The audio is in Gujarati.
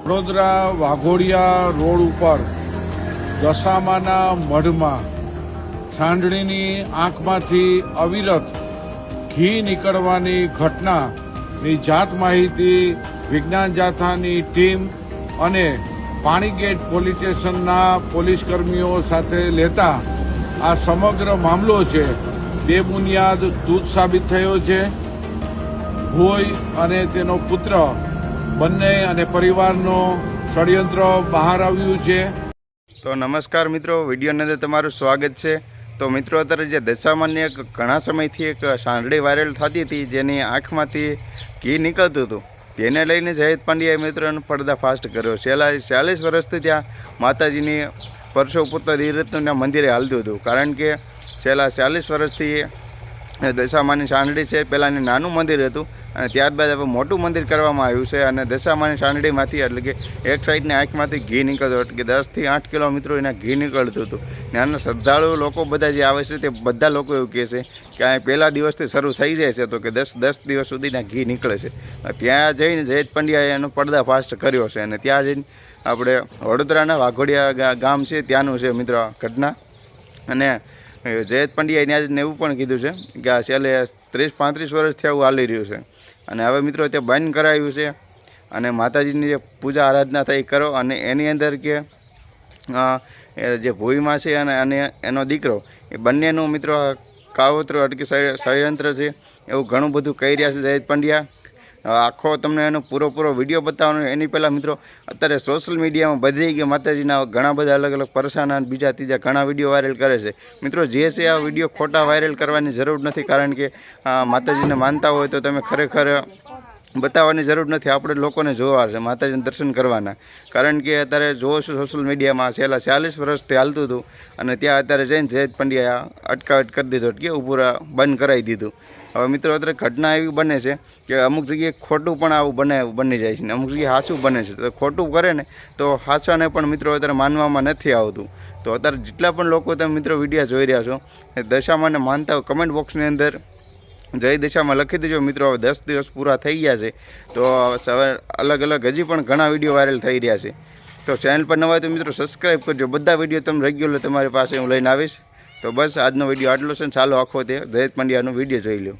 વડોદરા વાઘોડિયા રોડ ઉપર દશામાના મઢમાં સાંઢણીની આંખમાંથી અવિરત ઘી નીકળવાની ઘટનાની જાત માહિતી વિજ્ઞાન જાથાની ટીમ અને પાણીગેટ પોલીસ સ્ટેશનના પોલીસ કર્મીઓ સાથે લેતા આ સમગ્ર મામલો છે બેબુનિયાદ તૂત સાબિત થયો છે. ભોય અને તેનો પુત્ર બંને અને પરિવારનો ષડયંત્ર બહાર આવ્યું છે. તો નમસ્કાર મિત્રો, વિડીયોની અંદર તમારું સ્વાગત છે. તો મિત્રો, અત્યારે જે દશામાની એક ઘણા સમયથી એક સાંઢળી વાયરલ થતી હતી, જેની આંખમાંથી ઘી નીકળતું હતું, તેને લઈને જયેશ પંડ્યાએ મિત્રોનો પર્દાફાશ કર્યો. છેલ્લા 40 વર્ષથી ત્યાં માતાજીની પરસો પુત્ર ધીરજના મંદિરે હાલતું હતું, કારણ કે છેલ્લા 40 વર્ષથી દશામાની સાંઢળી છે. પહેલાંની નાનું મંદિર હતું અને ત્યારબાદ હવે મોટું મંદિર કરવામાં આવ્યું છે. અને દશામાની સાંઢળીમાંથી એટલે કે એક સાઈડની આંખમાંથી ઘી નીકળતું હતું, કે 10 થી 8 કિલો મિત્રો એના ઘી નીકળતું હતું. ત્યાંના શ્રદ્ધાળુ લોકો બધા જે આવે છે તે બધા લોકો એવું કહે છે કે આ પહેલા દિવસથી શરૂ થઈ જાય છે, તો કે 10 દિવસ સુધીના ઘી નીકળે છે. ત્યાં જઈને જયેશ પંડ્યાએ એનો પર્દાફાશ કર્યો છે. અને ત્યાં જઈને આપણે વડોદરાના વાઘોડિયા ગામ છે ત્યાંનું છે મિત્રો ઘટના. અને જયેશ પંડ્યાએ ત્યાં એવું પણ કીધું છે કે આ છેલ્લે 30-35 વર્ષથી આવું હાલી રહ્યું છે. અને હવે મિત્રો તે બંધ કરાવ્યું છે. અને માતાજીની જે પૂજા આરાધના થઈ કરો, અને એની અંદર કે જે ભૂઈમાં છે અને એનો દીકરો, એ બંનેનું મિત્રો કાવતરું અટકી ષડયંત્ર છે, એવું ઘણું બધું કહી રહ્યા છે જયેશ પંડ્યા. આખો તમને એનો પૂરો વિડીયો બતાવવાનો. એની પહેલાં મિત્રો, અત્યારે સોશિયલ મીડિયામાં બધી ગયા માતાજીના ઘણા બધા અલગ પરસાના બીજા ત્રીજા ઘણા વિડીયો વાયરલ કરે છે. મિત્રો, જે છે આ વિડીયો ખોટા વાયરલ કરવાની જરૂર નથી, કારણ કે માતાજીને માનતા હોય તો તમે ખરેખર બતાવવાની જરૂર નથી. આપણે લોકોને જોવા છે, માતાજીને દર્શન કરવાના. કારણ કે અત્યારે જોવો છો સોશિયલ મીડિયામાં છેલ્લા 40 વર્ષથી હાલતું હતું, અને ત્યાં અત્યારે જઈને જયેશ પંડ્યાએ અટકાવટ કરી દીધો, કે પૂરા બંધ કરાવી દીધું. હવે મિત્રો, અત્યારે ઘટના એવી બને છે કે અમુક જગ્યાએ ખોટું પણ આવું બની જાય છે, ને અમુક જગ્યાએ સાચું બને છે. તો ખોટું કરે ને તો સાચાને પણ મિત્રો અત્યારે માનવામાં નથી આવતું. તો અત્યારે જેટલા પણ લોકો તમે મિત્રો વિડીયો જોઈ રહ્યા છો, એ દશામાને માનતા હોય, કમેન્ટ બોક્સની અંદર જય દશામાં લખી દેજો મિત્રો. હવે 10 દિવસ પૂરા થઈ ગયા છે, તો હવે અલગ હજી પણ ઘણા વિડીયો વાયરલ થઈ રહ્યા છે. તો ચેનલ પર નવા તો મિત્રો સબસ્ક્રાઈબ કરજો. બધા વિડીયો તમે રેગ્યુલર તમારી પાસે હું લઈને આવીશ. તો બસ આજનો વિડીયો આટલો છે. ચાલો આખો તે જયેશ પંડ્યાનો વિડીયો જોઈ લો.